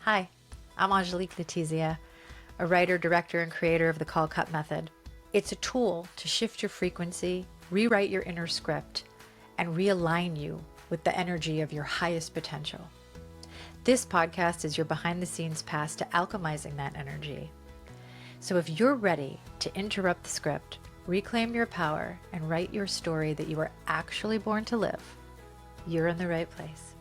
Hi, I'm Angelique Letizia, a writer, director, and creator of the Call Cut Method. It's a tool to shift your frequency, rewrite your inner script, and realign you with the energy of your highest potential. This podcast is your behind the scenes pass to alchemizing that energy. So if you're ready to interrupt the script, reclaim your power, and write your story that you were actually born to live, you're in the right place.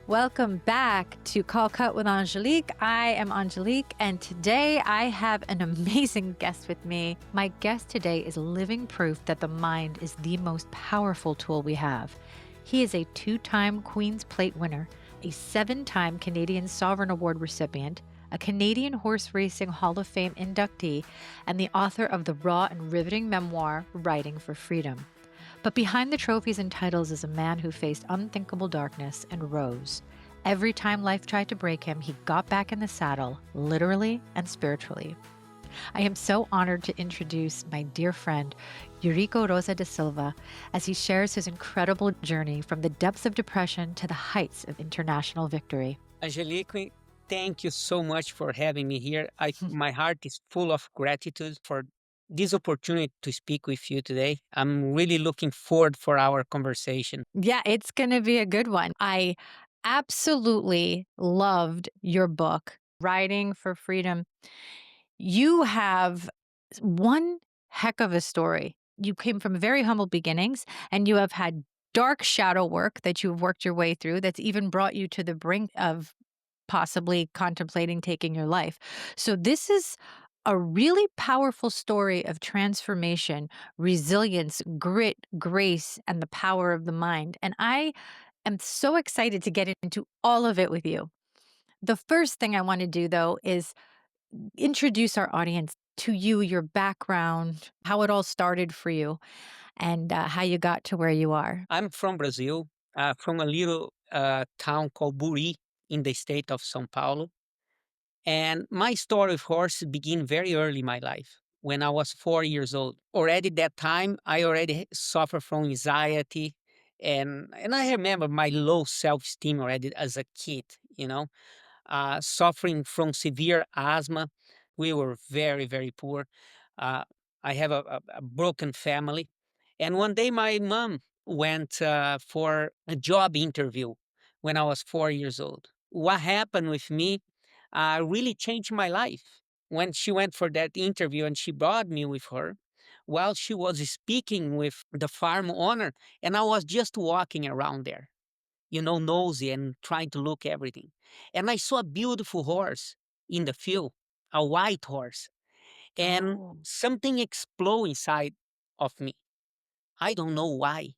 Welcome back to Call Cut with Angelique. I am Angelique, and today I have an amazing guest with me. My guest today is living proof that the mind is the most powerful tool we have. He is a 2-time Queen's Plate winner, a 7-time Canadian Sovereign Award recipient, a Canadian Horse Racing Hall of Fame inductee, and the author of the raw and riveting memoir, Riding for Freedom. But behind the trophies and titles is a man who faced unthinkable darkness and rose. Every time life tried to break him, he got back in the saddle, literally and spiritually. I am so honored to introduce my dear friend, Eurico Rosa Da Silva, as he shares his incredible journey from the depths of depression to the heights of international victory. Angelique, thank you so much for having me here. My heart is full of gratitude for this opportunity to speak with you today. I'm really looking forward for our conversation. Yeah, it's going to be a good one. I absolutely loved your book, Riding for Freedom. You have one heck of a story. You came from very humble beginnings and you have had dark shadow work that you've worked your way through that's even brought you to the brink of possibly contemplating taking your life. So, this is a really powerful story of transformation, resilience, grit, grace, and the power of the mind. And I am so excited to get into all of it with you. The first thing I want to do, though, is introduce our audience to you, your background, how it all started for you, and how you got to where you are. I'm from Brazil, from a little town called Buri in the state of São Paulo. And my story of horses began very early in my life when I was 4 years old. Already that time, I already suffered from anxiety. And I remember my low self-esteem already as a kid, suffering from severe asthma. We were very, very poor. Uh, I have a broken family. And one day my mom went for a job interview when I was 4 years old. What happened with me really changed my life. When she went for that interview and she brought me with her, while she was speaking with the farm owner, and I was just walking around there, nosy and trying to look everything. And I saw a beautiful horse in the field, a white horse, and Oh. something exploded inside of me. I don't know why.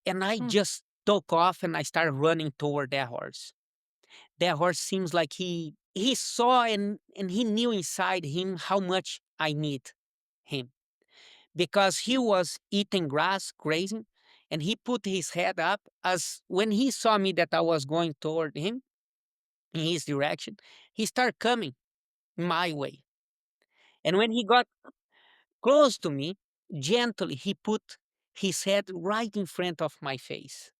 And I Hmm. just took off and I started running toward that horse. That horse seems like he saw and he knew inside him how much I need him because he was eating grass, grazing, and he put his head up as when he saw me that I was going toward him in his direction, he started coming my way. And when he got close to me, gently he put his head right in front of my face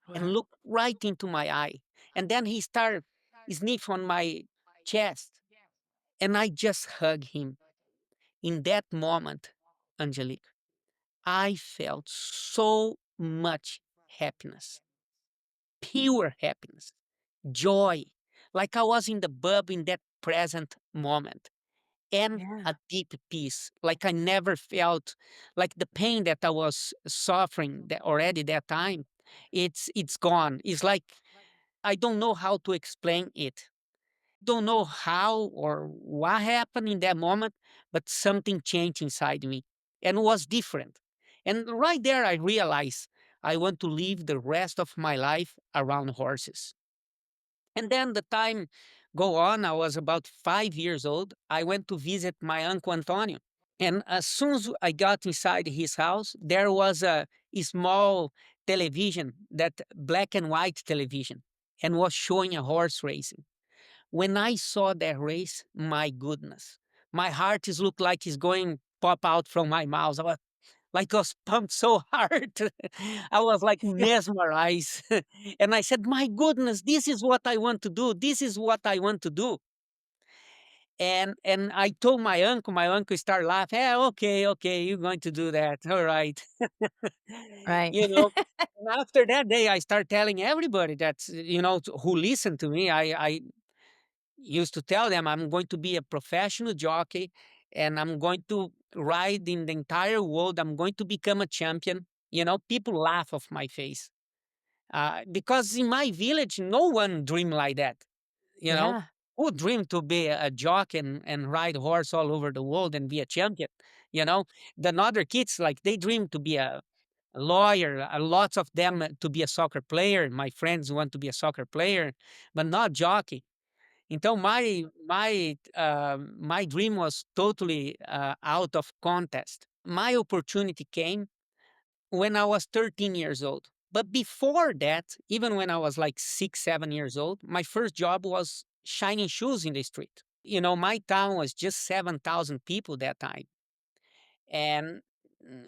and Wow. looked right into my eye. And then he started sniff on my chest. And I just hugged him. In that moment, Angelique, I felt so much happiness, pure happiness, joy, like I was in the bub in that present moment, and Yeah. a deep peace, like I never felt, like the pain that I was suffering that already that time. It's gone. It's like I don't know how to explain it. Don't know how or what happened in that moment, but something changed inside me and was different. And right there, I realized I want to live the rest of my life around horses. And then the time go on, I was about 5 years old. I went to visit my Uncle Antonio. And as soon as I got inside his house, there was a small television, that black and white television, and was showing a horse racing. When I saw that race, my goodness, my heart is looked like it's going pop out from my mouth. like I was pumped so hard. I was like mesmerized. And I said, my goodness, this is what I want to do. This is what I want to do. And I told my uncle started laughing. Yeah, okay, okay, you're going to do that. All right. Right. You know, and after that day, I start telling everybody that, who listened to me, I used to tell them I'm going to be a professional jockey and I'm going to ride in the entire world. I'm going to become a champion. People laugh off my face because in my village, no one dream like that. You know, Yeah. who dream to be a jockey and ride horse all over the world and be a champion? You know, the other kids, like they dream to be a lawyer, lots of them to be a soccer player. My friends want to be a soccer player, but not jockey. Então, my dream was totally out of contest. My opportunity came when I was 13 years old. But before that, even when I was like 6, 7 years old, my first job was shining shoes in the street. My town was just 7,000 people that time, and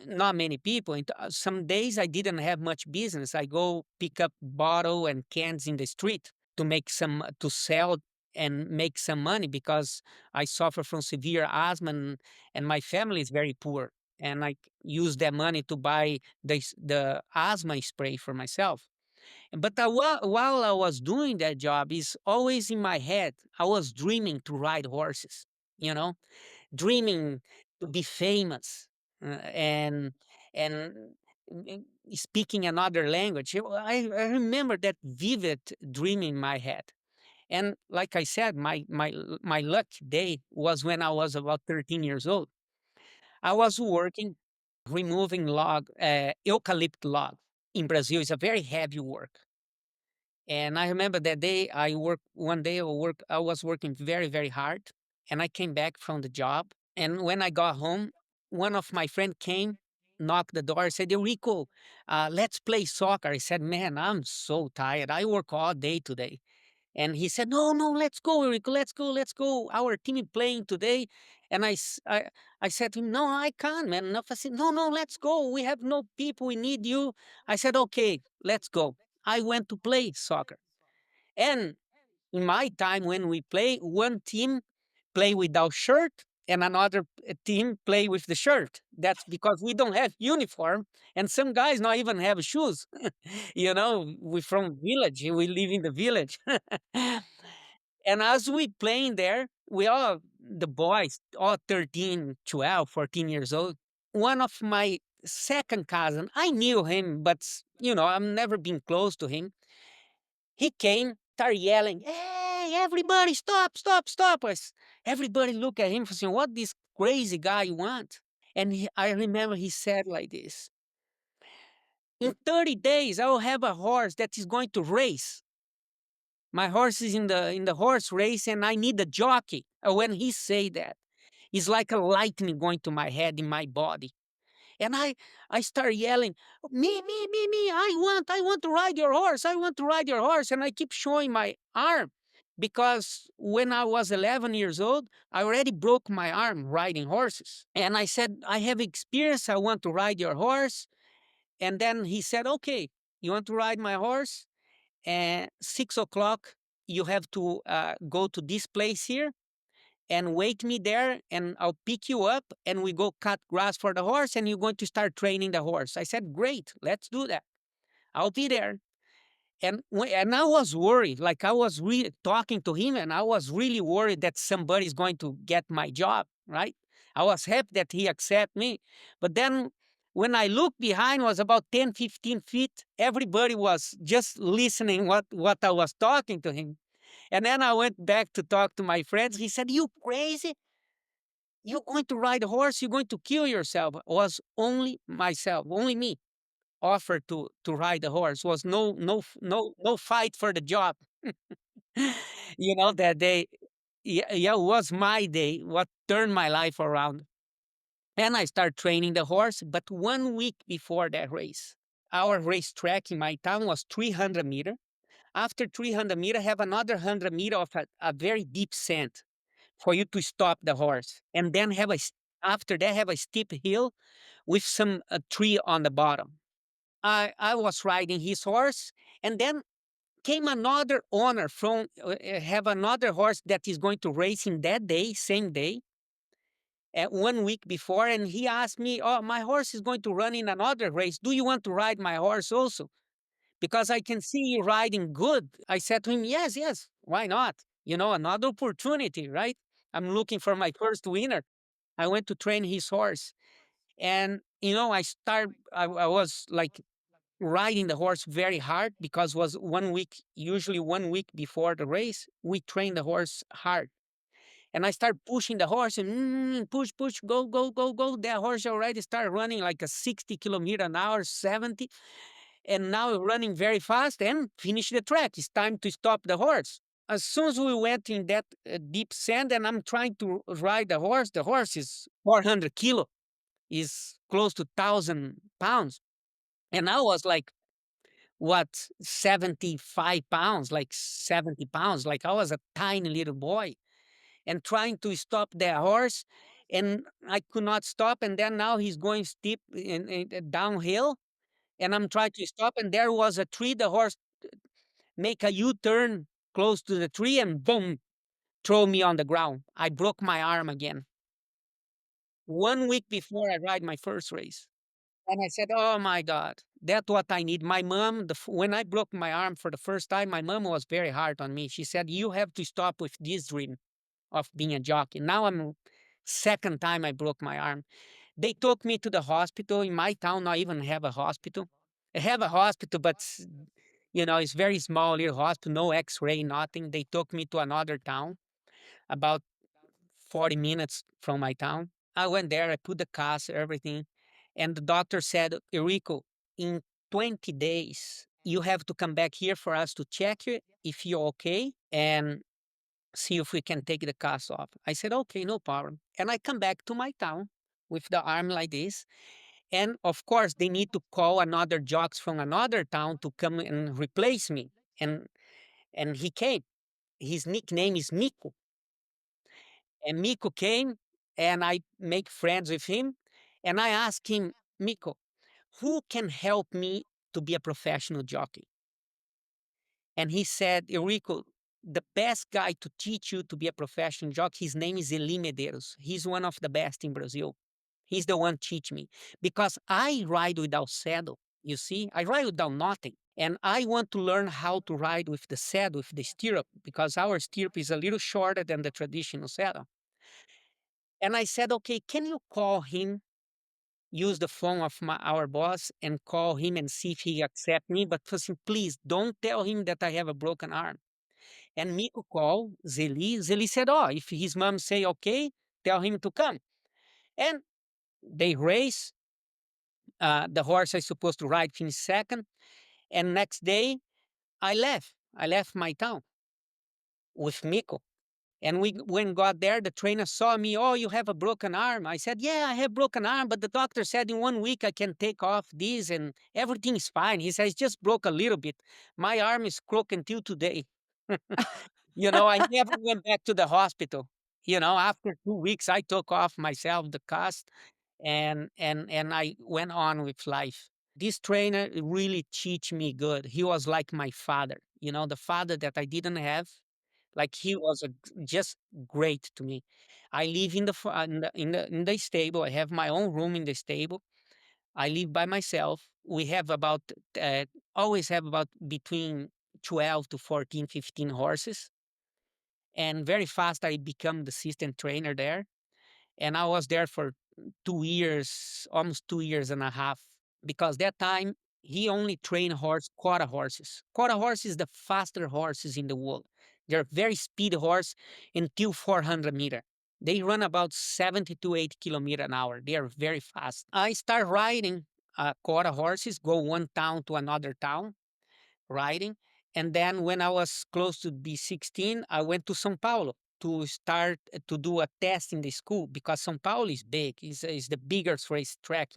not many people. And some days I didn't have much business. I go pick up bottle and cans in the street to sell and make some money because I suffer from severe asthma and my family is very poor. And I use that money to buy the asthma spray for myself. But while I was doing that job, is always in my head. I was dreaming to ride horses. You know, dreaming to be famous and speaking another language. I remember that vivid dream in my head. And like I said, my luck day was when I was about 13 years old. I was working removing eucalypt log in Brazil. Is a very heavy work. And I remember that day I worked one day I was working very, very hard. And I came back from the job. And when I got home, one of my friend came, knocked the door, said, Eurico, let's play soccer. I said, man, I'm so tired. I work all day today. And he said, no, no, let's go, Eurico, let's go, let's go. Our team is playing today. And I said to him, no, I can't, man. No, I said, no, no, let's go. We have no people. We need you. I said, okay, let's go. I went to play soccer. And in my time when we play, one team play without shirt and another team play with the shirt. That's because we don't have uniform and some guys not even have shoes. We from village, we live in the village. And as we playing there, we all, the boys, all 13, 12, 14 years old. One of my second cousin, I knew him, but, I've never been close to him. He came, started yelling, "Hey, everybody, stop, stop, stop!" Everybody look at him saying, "What this crazy guy want?" And I remember he said like this: "In 30 days, I will have a horse that is going to race. My horse is in the horse race, and I need a jockey." When he say that, it's like a lightning going to my head in my body. And I start yelling, me, I want to ride your horse. I want to ride your horse. And I keep showing my arm because when I was 11 years old, I already broke my arm riding horses. And I said, I have experience. I want to ride your horse. And then he said, okay, you want to ride my horse? And 6 o'clock, you have to go to this place here and wait me there and I'll pick you up and we go cut grass for the horse and you're going to start training the horse. I said, great, let's do that. I'll be there. And I was worried, like I was really talking to him and I was really worried that somebody's going to get my job, right? I was happy that he accept me. But then when I looked behind was about 10, 15 feet. Everybody was just listening what I was talking to him. And then I went back to talk to my friends. He said, you crazy? You're going to ride a horse, you're going to kill yourself. Was only myself, only me offered to ride a horse. Was no fight for the job. That day, yeah, it was my day, what turned my life around. And I started training the horse, but 1 week before that race, our racetrack in my town was 300 meter. After 300 meter, have another 100 meter of a very deep sand for you to stop the horse. And then after that, have a steep hill with some tree on the bottom. I was riding his horse, and then came another owner from have another horse that is going to race in that day, same day, 1 week before, and he asked me, "Oh, my horse is going to run in another race. Do you want to ride my horse also? Because I can see you riding good." I said to him, "Yes, yes, why not? Another opportunity, right? I'm looking for my first winner." I went to train his horse, and I was like riding the horse very hard because was 1 week, usually 1 week before the race. We train the horse hard, and I start pushing the horse and push, push, go, go, go, go. The horse already start running like a 60 km an hour, 70, and now running very fast and finish the track. It's time to stop the horse. As soon as we went in that deep sand, and I'm trying to ride the horse is 400 kilo, is close to 1,000 pounds, and I was like, what, 75 pounds, like 70 pounds, like I was a tiny little boy, and trying to stop the horse, and I could not stop. And then now he's going steep in downhill, and I'm trying to stop, and there was a tree. The horse make a U-turn close to the tree, and boom, throw me on the ground. I broke my arm again. 1 week before I ride my first race. And I said, "Oh my God, that's what I need." My mom, when I broke my arm for the first time, my mom was very hard on me. She said, "You have to stop with this dream of being a jockey." Now I'm second time I broke my arm. They took me to the hospital in my town. I even have a hospital. I have a hospital, but it's very small little hospital, no X-ray, nothing. They took me to another town, about 40 minutes from my town. I went there, I put the cast, everything. And the doctor said, "Eurico, in 20 days, you have to come back here for us to check you if you're okay and see if we can take the cast off." I said, "Okay, no problem." And I come back to my town with the arm like this. And of course, they need to call another jocks from another town to come and replace me. And he came. His nickname is Miko. And Miko came, and I make friends with him. And I asked him, "Miko, who can help me to be a professional jockey?" And he said, "Eurico, the best guy to teach you to be a professional jockey, his name is Eli Medeiros. He's one of the best in Brazil. He's the one teach me because I ride without saddle. You see, I ride without nothing. And I want to learn how to ride with the saddle, with the stirrup, because our stirrup is a little shorter than the traditional saddle." And I said, "Okay, can you call him, use the phone of our boss and call him and see if he accept me? But first, please don't tell him that I have a broken arm." And Miko called Zeli. Zeli said, "Oh, if his mom say okay, tell him to come." And they race. The horse I supposed to ride finished second. And next day, I left. I left my town with Miko. And when got there, the trainer saw me. "Oh, you have a broken arm." I said, "Yeah, I have broken arm, but the doctor said in 1 week I can take off this and everything is fine." He says, "Just broke a little bit. My arm is crooked until today." I never went back to the hospital. After 2 weeks, I took off myself the cast, and I went on with life. This trainer really teach me good. He was like my father, the father that I didn't have. Like he was just great to me. I live in the stable. I have my own room in the stable. I live by myself. We have about always have about between 12 to 14, 15 horses. And very fast I become the assistant trainer there. And I was there for 2 years, almost 2 years and a half, because that time he only trained quarter horses. Quarter horse is the faster horses in the world. They're very speed horse until 400 meter. They run about 70 to 80 km an hour. They are very fast. I start riding quarter horses, go one town to another town riding. And then when I was close to be 16, I went to São Paulo to start to do a test in the school, because São Paulo is big. Is the biggest racetrack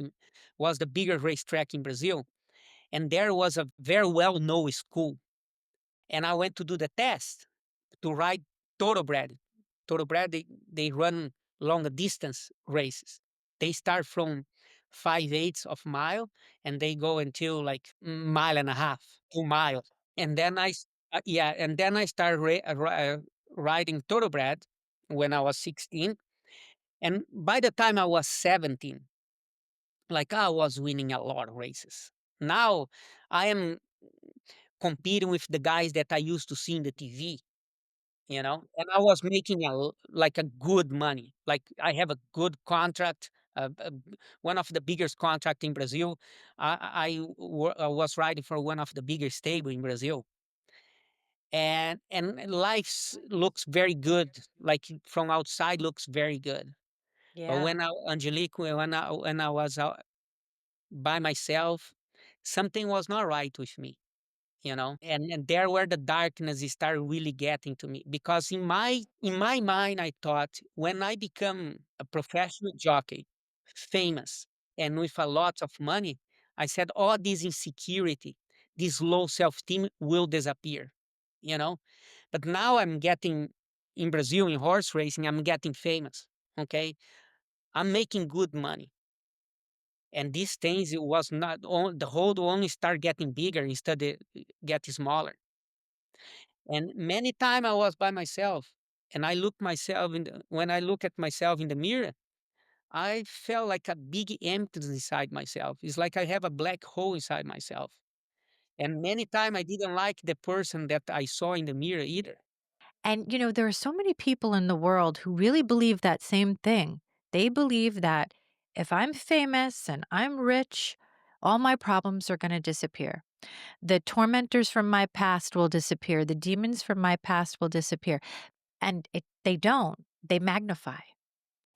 was the biggest racetrack in Brazil. And there was a very well-known school. And I went to do the test to ride thoroughbred. Thoroughbred, they run long distance races. They start from 5/8 of mile, and they go until like mile and a half, 2 miles. And then yeah, and then I started riding thoroughbred when I was 16. And by the time I was 17, like I was winning a lot of races. Now I am competing with the guys that I used to see in the TV, and I was making like a good money. Like I have a good contract, one of the biggest contract in Brazil. I was riding for one of the biggest stable in Brazil, and life looks very good. Like from outside, looks very good. But Yeah. Angelique, when I was out by myself, something was not right with me. And there where the darkness started really getting to me, because in my mind I thought, when I become a professional jockey, famous, and with a lot of money, I said all this insecurity, this low self-esteem will disappear. you know but now I'm getting, in Brazil, in horse racing, I'm getting famous. Okay, I'm making good money, and these things, it was not the hole will only start getting bigger instead of get smaller. And many time I was by myself, and when I look at myself in the mirror, I felt like a big emptiness inside myself. It's like I have a black hole inside myself. And many time I didn't like the person that I saw in the mirror either. And, there are so many people in the world who really believe that same thing. They believe that if I'm famous and I'm rich, all my problems are going to disappear. The tormentors from my past will disappear. The demons from my past will disappear. And they don't, they magnify.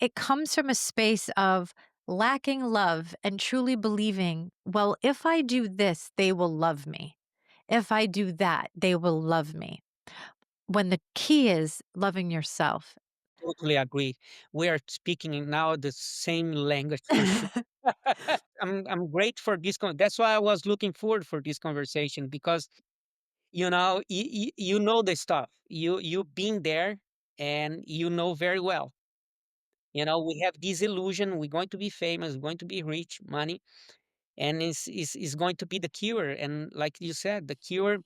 It comes from a space of lacking love and truly believing, well, if I do this, they will love me. If I do that, they will love me. When the key is loving yourself. Totally agree. We are speaking now the same language for sure. I'm great for this. That's why I was looking forward for this conversation, because you know the stuff. You've been there, and you know very well. We have this illusion we're going to be famous, we're going to be rich, money, and it's going to be the cure. And like you said, the cure,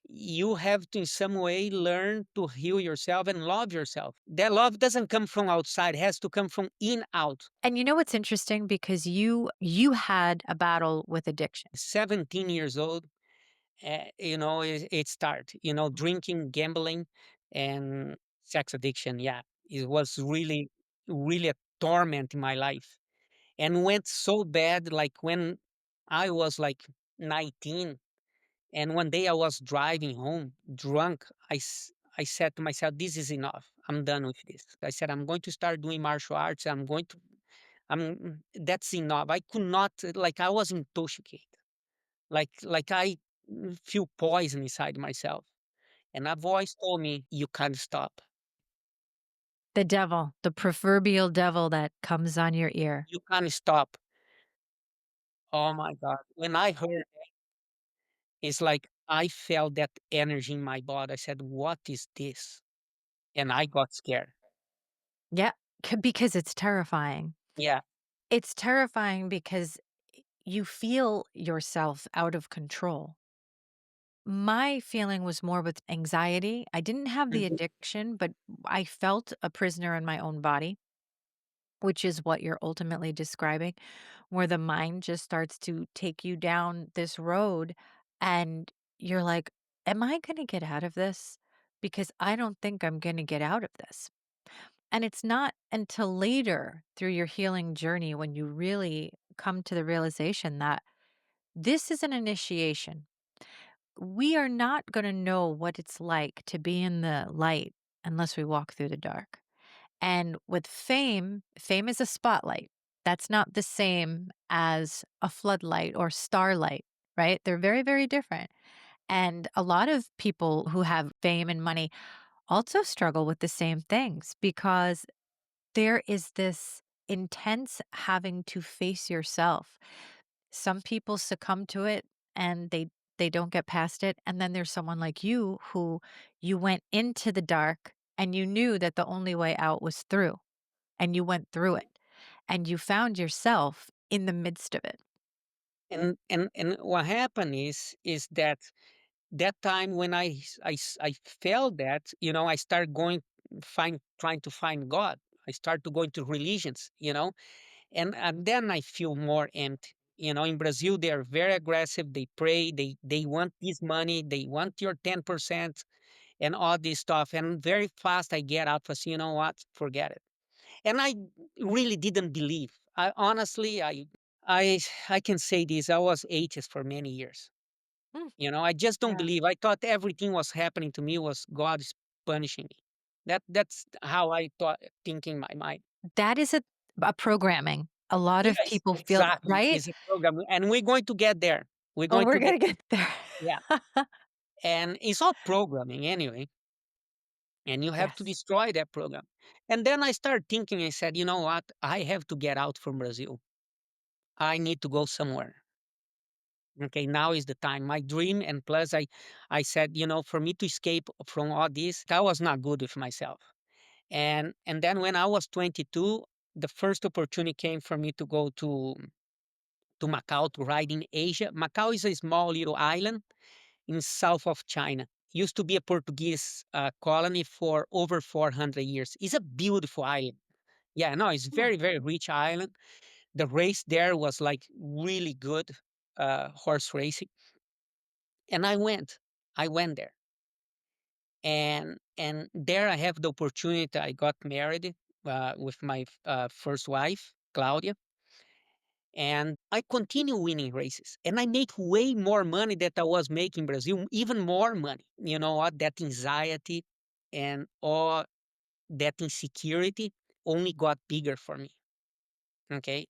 you have to in some way learn to heal yourself and love yourself. That love doesn't come from outside, it has to come from in out. And you know what's interesting, because you had a battle with addiction. 17 years old, it start, drinking, gambling, and sex addiction. Yeah, it was really, really a torment in my life, and went so bad, like when I was like 19, and one day I was driving home drunk. I said to myself, this is enough, I'm done with this. I said, I'm going to start doing martial arts. That's enough. I could not, like, I was intoxicated, like I feel poison inside myself, and a voice told me, you can't stop, The devil, the proverbial devil that comes on your ear. you can't stop. Oh my god, when I heard, it's like I felt that energy in my body. I said, what is this? And I got scared. Yeah, because it's terrifying. Yeah. It's terrifying because you feel yourself out of control. My feeling was more with anxiety. I didn't have the Mhm. addiction, but I felt a prisoner in my own body, which is what you're ultimately describing, where the mind just starts to take you down this road and you're like, am I going to get out of this? Because I don't think I'm going to get out of this. And it's not until later through your healing journey when you really come to the realization that this is an initiation. We are not going to know what it's like to be in the light unless we walk through the dark. And with fame, fame is a spotlight. That's not the same as a floodlight or starlight, right? They're very, very different. And a lot of people who have fame and money also struggle with the same things, because there is this intense having to face yourself. Some people succumb to it and they don't get past it, and then there's someone like you who you went into the dark and you knew that the only way out was through, and you went through it and you found yourself in the midst of it. And what happened is that that time when I felt that, I started going find trying to find God. I started to go into religions, and then I feel more empty. In Brazil, they are very aggressive. They pray. They want this money. They want your 10% and all this stuff. And very fast, I get out for say, you know what, forget it. And I really didn't believe. I honestly, I I can say this. I was atheist for many years. Mm, I just don't yeah. believe. I thought everything was happening to me was God is punishing me. That's how I thought, thinking my mind. That is a programming. A lot of Yes, people feel that, exactly. right? It's a program, and we're going to get there. We're Oh, going we're to get gonna get there. yeah, and it's all programming anyway. And you have to Yes. destroy that program. And then I started thinking. I said, you know what? I have to get out from Brazil. I need to go somewhere. Okay, now is the time. My dream, and plus, I said, for me to escape from all this, I was not good with myself. And then when I was 22, the first opportunity came for me to go to Macau to ride in Asia. Macau is a small little island in south of China. Used to be a Portuguese colony for over 400 years. It's a beautiful island. Yeah, no, it's Hmm. very, very rich island. The race there was like really good horse racing. And I went there. And there I have the opportunity. I got married with my first wife, Claudia, and I continue winning races. And I make way more money that I was making in Brazil, even more money. You know what? That anxiety and all that insecurity only got bigger for me. Okay.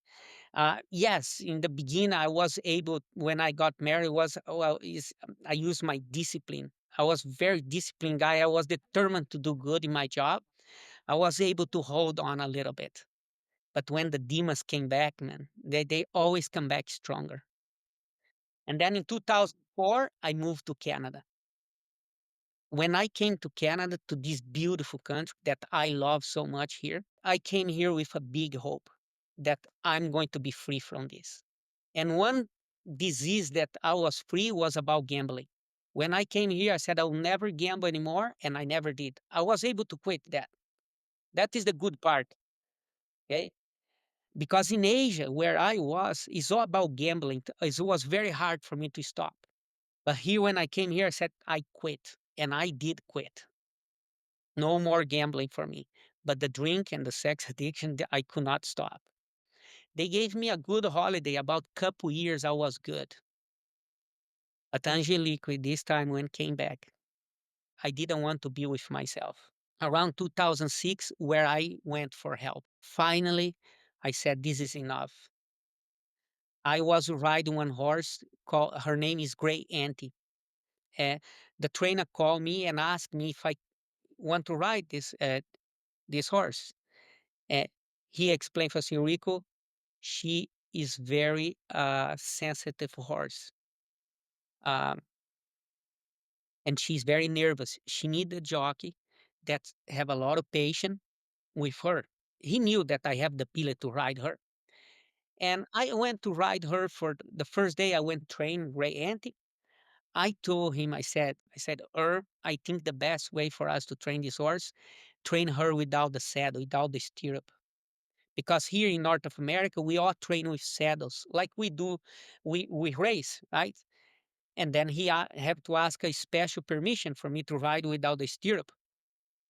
Yes, in the beginning, I was able, when I got married, was, well, I used my discipline. I was very disciplined guy. I was determined to do good in my job. I was able to hold on a little bit. But when the demons came back, man, they always come back stronger. And then in 2004, I moved to Canada. When I came to Canada, to this beautiful country that I love so much here, I came here with a big hope that I'm going to be free from this. And one disease that I was free was about gambling. When I came here, I said I'll never gamble anymore, and I never did. I was able to quit that. That is the good part. Okay. Because in Asia, where I was, it's all about gambling. It was very hard for me to stop. But here, when I came here, I said I quit, and I did quit. No more gambling for me. But the drink and the sex addiction, I could not stop. They gave me a good holiday. About couple years, I was good. But Angelique, this time when came back, I didn't want to be with myself. Around 2006, where I went for help. Finally, I said, this is enough. I was riding one horse, her name is Gray Auntie. Uh, the trainer called me and asked me if I want to ride this horse. Uh, he explained for us, Eurico, she is very sensitive horse. Um, and she's very nervous. She need a jockey that have a lot of patience with her. He knew that I have the ability to ride her. And I went to ride her for the first day I went train Gray Auntie. I told him, I think the best way for us to train this horse, train her without the saddle, without the stirrup. Because here in North of America, we all train with saddles, like we do, we race, right? And then he have to ask a special permission for me to ride without the stirrup,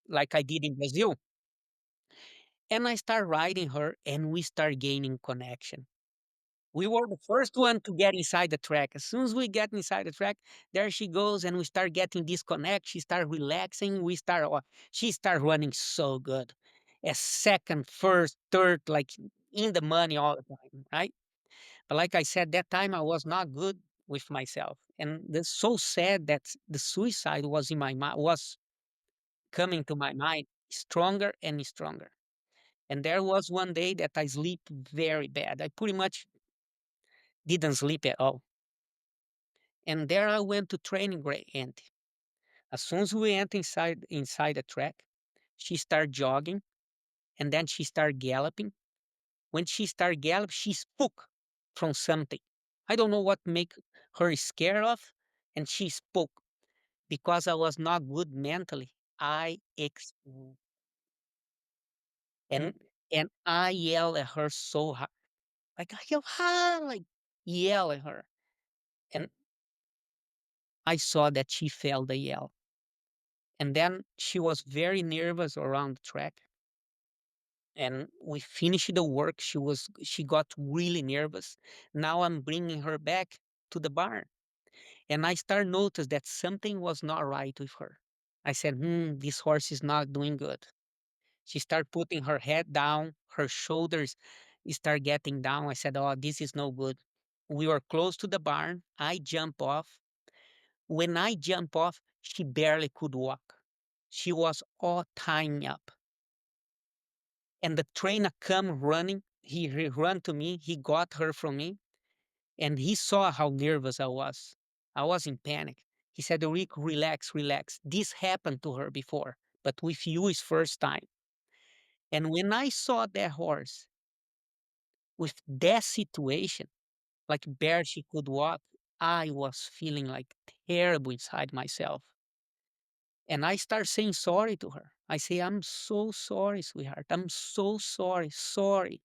like I did in Brazil. And I start riding her, and we start gaining connection. We were the first one to get inside the track. As soon as we get inside the track, there she goes, and we start getting disconnect. She start relaxing. She start running so good. A second, first, third, like in the money all the time, right? But like I said, that time I was not good with myself, and that's so sad that the suicide was in my mind, was coming to my mind stronger and stronger. And there was one day that I sleep very bad. I pretty much didn't sleep at all. And there I went to training Great Auntie. As soon as we went inside the track, she started jogging, and then she started galloping. When she started galloping, she spook. from something. I don't know what make her scared of, and she spoke because I was not good mentally. I exploded. And I yell at her so hard. Like I yell hard, like yell at her. And I saw that she felt the yell. And then she was very nervous around the track. And we finished the work. She got really nervous. Now I'm bringing her back to the barn. And I start notice that something was not right with her. I said, this horse is not doing good. She started putting her head down, her shoulders start getting down. I said, oh, this is no good. We were close to the barn. I jump off. When I jump off, she barely could walk. She was all tying up. And the trainer come running. He ran to me. He got her from me. And he saw how nervous I was. I was in panic. He said, Rick, relax, relax. This happened to her before, but with you is first time. And when I saw that horse with that situation, like bare she could walk, I was feeling like terrible inside myself. And I start saying sorry to her. I say, I'm so sorry, sweetheart. I'm so sorry, sorry.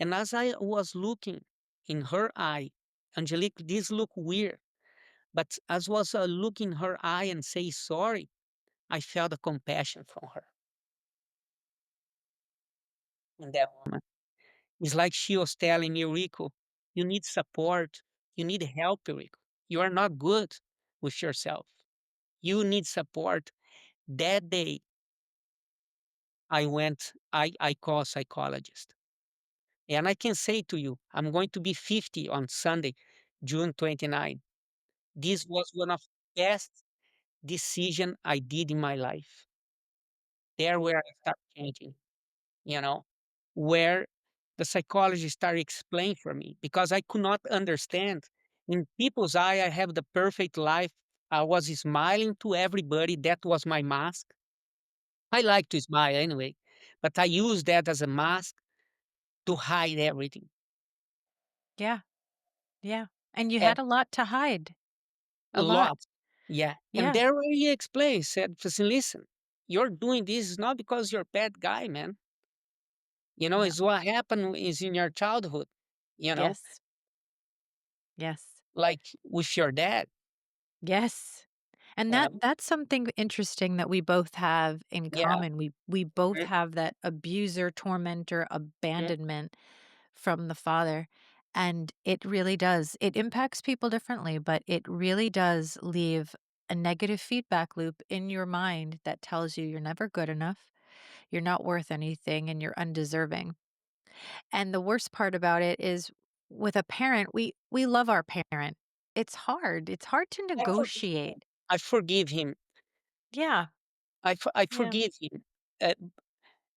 And as I was looking in her eye, Angelique, this look weird, but as was look in her eye and say sorry, I felt a compassion from her in that moment. It's like she was telling me, Rico, you need support. You need help, Rico. You are not good with yourself. You need support. That day, I call a psychologist. And I can say to you, I'm going to be 50 on Sunday, June 29. This was one of the best decision I did in my life. There where I start changing, you know, where the psychologist started explaining for me because I could not understand. In people's eye, I have the perfect life. I was smiling to everybody. That was my mask. I like to smile anyway, but I use that as a mask to hide everything. Yeah. Yeah. And you And had a lot to hide. a A lot. lot. Yeah. And Yeah. there where he explained, said, "Listen, listen, you're doing this is not because you're a bad guy, man. You know, No. it's what happened is in your childhood, you know, Yes. Yes. like with your dad. Yes. And You know? that's something interesting that we both have in Yeah. common. We both Mm, have that abuser, tormentor, mm, abandonment from the father. And it really does. It impacts people differently, but it really does leave a negative feedback loop in your mind that tells you you're never good enough, you're not worth anything, and you're undeserving. And the worst part about it is with a parent, we love our parent. It's hard. It's hard to I forgive him. negotiate. I forgive him. Yeah. I Yeah. forgive him. Uh,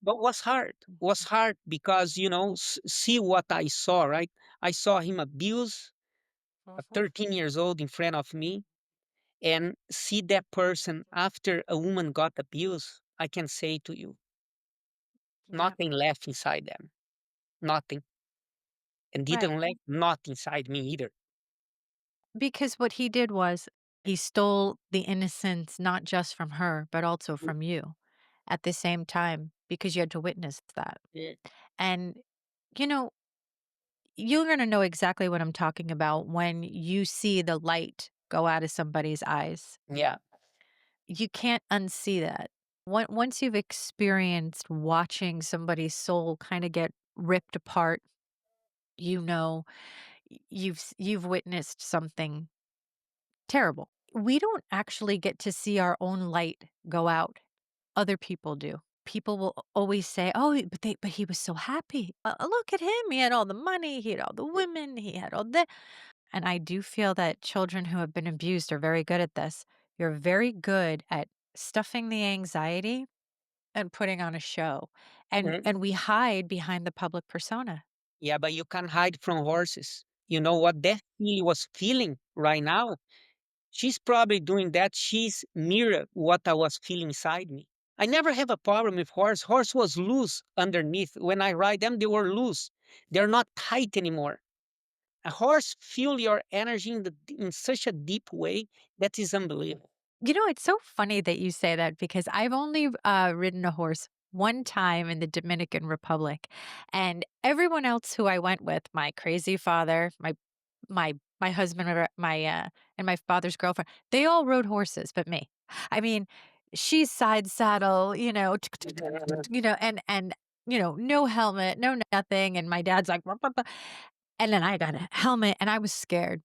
but was hard. Was hard because, you know, see what I saw, right? I saw him abuse a Mhm. 13 years old in front of me and see that person after a woman got abused. I can say to you, Yeah. nothing left inside them. Nothing. And Right. didn't left not inside me either. Because what he did was he stole the innocence not just from her, but also Mm, from you at the same time because you had to witness that. mm, And, you know, you're going to know exactly what I'm talking about when you see the light go out of somebody's eyes. yeah. You can't unsee that. Once you've experienced watching somebody's soul kind of get ripped apart, you know you've witnessed something terrible. We don't actually get to see our own light go out. Other people do. People will always say, "Oh, but he was so happy. Look at him. He had all the money. He had all the women. He had all that." And I do feel that children who have been abused are very good at this. You're very good at stuffing the anxiety and putting on a show. Mm, And we hide behind the public persona. yeah, but you can't hide from horses. You know what that filly was feeling right now? She's probably doing that. She's mirror what I was feeling inside me. I never have a problem with horse. Horse was loose underneath. When I ride them, they were loose. They're not tight anymore. A horse feel your energy in such a deep way that is unbelievable. You know, it's so funny that you say that because I've only ridden a horse one time in the Dominican Republic, and everyone else who I went with, my crazy father, my husband, and my father's girlfriend, they all rode horses, but me. I mean, she's side saddle, no helmet, no nothing, and my dad's like, "Ruh, ruh, ruh," and then I got a helmet, and I was scared,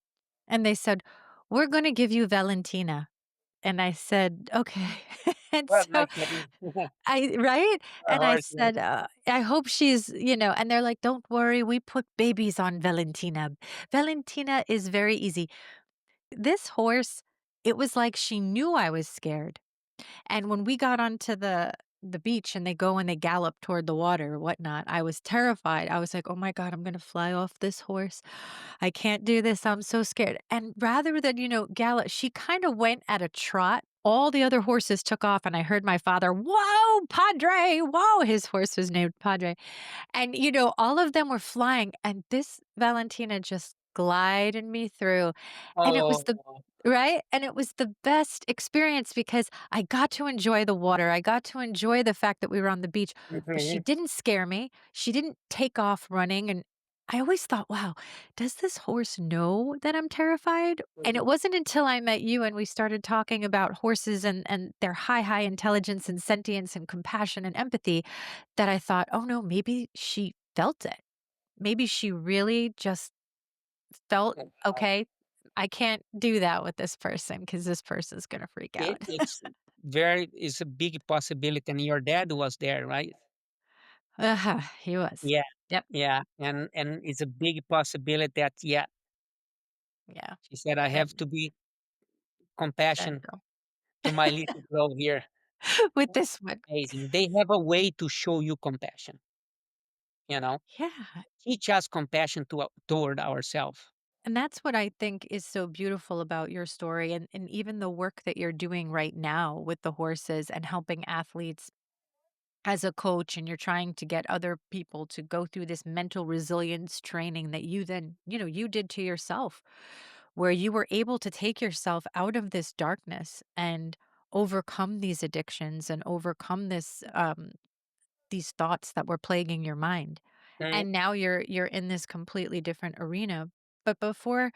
and they said, "We're going to give you Valentina." And I said, "Okay." And Well, so like having I right? a And I horse, yeah. said, "I hope she's," and they're like, "Don't worry, we put babies on Valentina. Valentina is very easy." This horse, it was like she knew I was scared. And when we got onto the beach and they go and they gallop toward the water or whatnot, I was terrified. I was like, "Oh my god, I'm gonna fly off this horse. I can't do this. I'm so scared." And rather than, gallop, she kind of went at a trot. All the other horses took off, and I heard my father, "Whoa, Padre, whoa." His horse was named Padre. And, all of them were flying, and this Valentina just glided me through, and it was Oh, the right? And it was the best experience because I got to enjoy the water, I got to enjoy the fact that we were on the beach, but she mhm, didn't scare me, she didn't take off running, and I always thought, "Wow, does this horse know that I'm terrified?" And it mhm. wasn't until I met you and we started talking about horses and their high intelligence and sentience and compassion and empathy that I thought, "Oh, no, maybe she felt it. Maybe she really just felt, Wow. okay, I can't do that with this person because this person's gonna freak It out." it's a big possibility, and your dad was there, right? He was. Yeah, Yep. yeah, and it's a big possibility that, yeah, Yeah. she said, "I have And to be compassion Central. to my little girl here." With this one. Amazing. They have a way to show you compassion, you know? Yeah. Teach us compassion toward ourselves. And that's what I think is so beautiful about your story and even the work that you're doing right now with the horses and helping athletes as a coach, and you're trying to get other people to go through this mental resilience training that you then, you did to yourself, where you were able to take yourself out of this darkness and overcome these addictions and overcome these thoughts that were plaguing your mind. Mhm, And now you're in this completely different arena. But before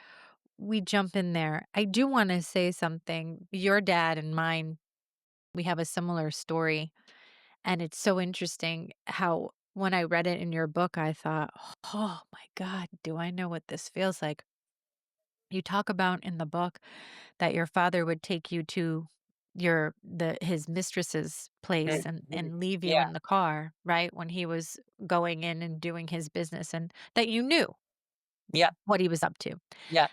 we jump in there, I do want to say something. Your dad and mine, we have a similar story, and it's so interesting how when I read it in your book, I thought, "Oh my god, do I know what this feels like?" You talk about in the book that your father would take you to his mistress's place mhm. and leave you Yeah, in the car, right? When he was going in and doing his business, and that you knew yeah, what he was up to. yeah.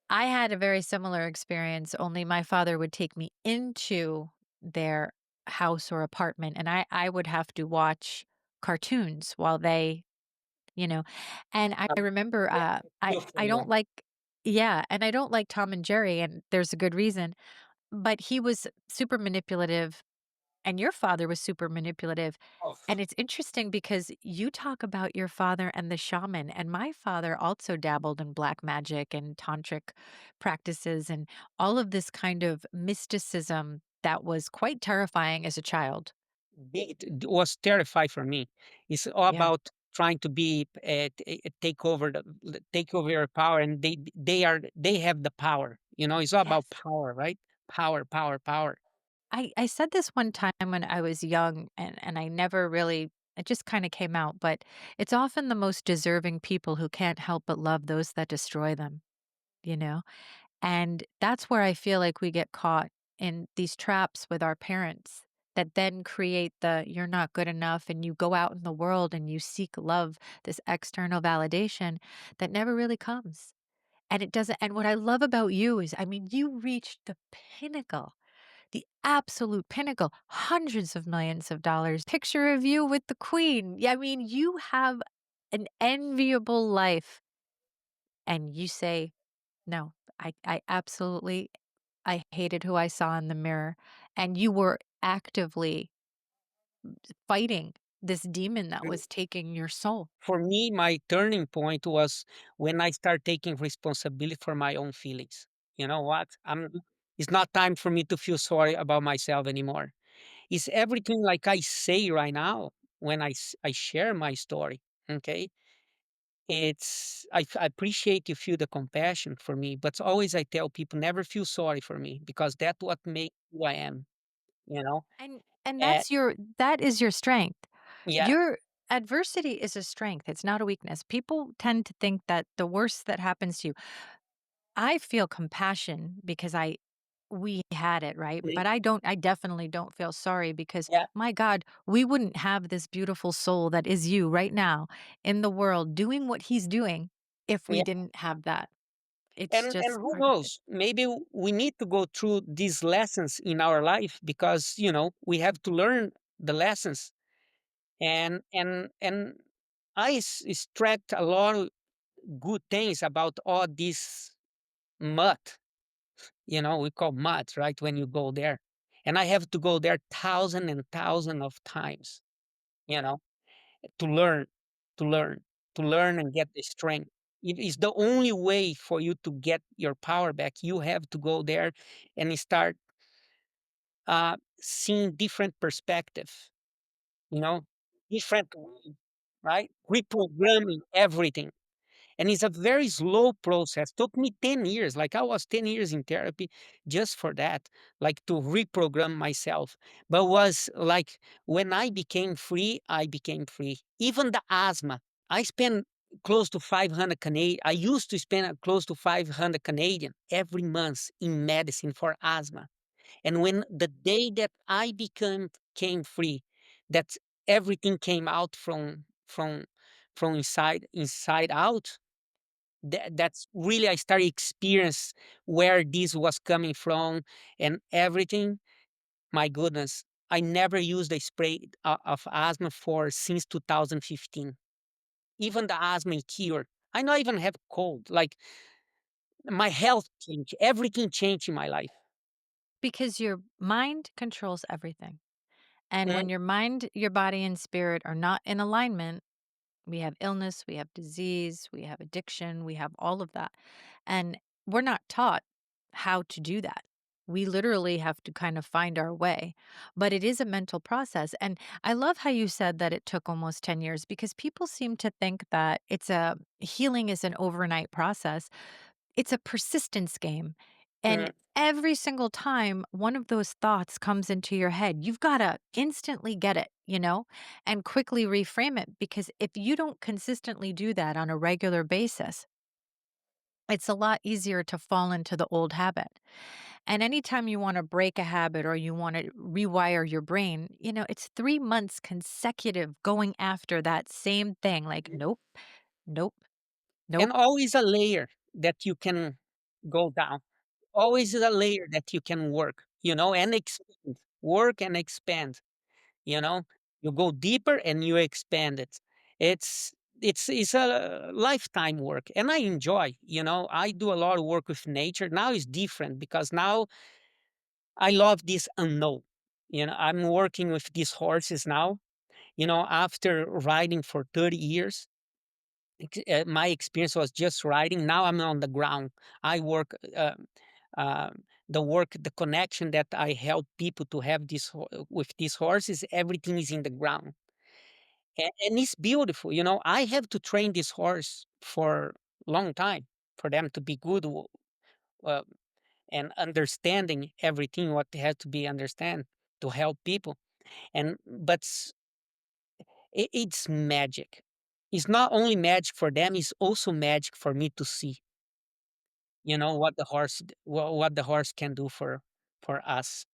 I had a very similar experience, only my father would take me into their house or apartment, and I would have to watch cartoons while they, you know and I Um, remember, yeah, I feel for I you. don't like yeah, and I don't like Tom and Jerry, and there's a good reason, but he was super manipulative, and your father was super manipulative. Oh, And it's interesting because you talk about your father and the shaman, and my father also dabbled in black magic and tantric practices and all of this kind of mysticism that was quite terrifying as a child. it was terrified for me. It's all Yeah. about trying to be take over take over your power, and they have the power. You know, it's all about Yes. power, right? Power, power, power. I said this one time when I was young, and I never really, it just kind of came out, but it's often the most deserving people who can't help but love those that destroy them, you know? And that's where I feel like we get caught in these traps with our parents that then create the "you're not good enough," and you go out in the world and you seek love, this external validation that never really comes. And it doesn't, and what I love about you is, I mean, you reached the pinnacle, the absolute pinnacle, hundreds of millions of dollars. Picture of you with the queen. Yeah, I mean, you have an enviable life, and you say, "No, I absolutely, I hated who I saw in the mirror." And you were actively fighting this demon that was taking your soul. For me, my turning point was when I start taking responsibility for my own feelings. You know what? It's not time for me to feel sorry about myself anymore. It's everything like I say right now when I share my story. Okay. I appreciate you feel the compassion for me, but always I tell people never feel sorry for me because that's what makes who I am, you know? And Uh, that is your strength. yeah. Your adversity is a strength, it's not a weakness. People tend to think that the worst that happens to you, I feel compassion because we had it, right? Mm, But I definitely don't feel sorry because yeah. my God, we wouldn't have this beautiful soul that is you right now in the world doing what he's doing if we Yeah. didn't have that. It's And just who part of it. knows? Maybe we need to go through these lessons in our life because we have to learn the lessons. And extract a lot of good things about all this mud. We call mud, right? When you go there, and I have to go there thousand and thousand of times. You know, to learn, to learn, to learn and get the strength. It is the only way for you to get your power back. You have to go there and start seeing different perspective, you know, different way, right? Reprogramming everything. And it's a very slow process. Took me 10 years. Like I was 10 years in therapy just for that, like to reprogram myself. But was like when I became free, I became free. Even the asthma, I spent close to 500 Canadian. I used to spend close to 500 Canadian every month in medicine for asthma. And when the day that I became came free, that everything came out from inside out, that's really I started experience where this was coming from and everything. My goodness, I never used a spray of asthma for since 2015. Even the asthma cure. I not even have cold. Like my health changed. Everything changed in my life. Because your mind controls everything. And Mm, when your mind, your body, and spirit are not in alignment, we have illness, we have disease, we have addiction, we have all of that. And we're not taught how to do that. We literally have to kind of find our way. But it is a mental process. And I love how you said that it took almost 10 years because people seem to think that healing is an overnight process. It's a persistence game. And mm. every single time one of those thoughts comes into your head, you've got to instantly get it, and quickly reframe it. Because if you don't consistently do that on a regular basis, it's a lot easier to fall into the old habit. And anytime you want to break a habit or you want to rewire your brain, it's 3 months consecutive going after that same thing. Like, nope, nope, And nope. always a layer that you can go down. Always a layer that you can work, and expand. Work and expand. You know, you go deeper and you expand it. It's it's a lifetime work, and I enjoy. I do a lot of work with nature. Now it's different because now I love this unknown. I'm working with these horses now. After riding for 30 years, my experience was just riding. Now I'm on the ground. I work. The connection that I help people to have with these horses, everything is in the ground, and it's beautiful. I have to train this horse for long time for them to be good, uh, and understanding everything what they have to be understand to help people. And but it's magic. It's not only magic for them; it's also magic for me to see. What the horse can do for us.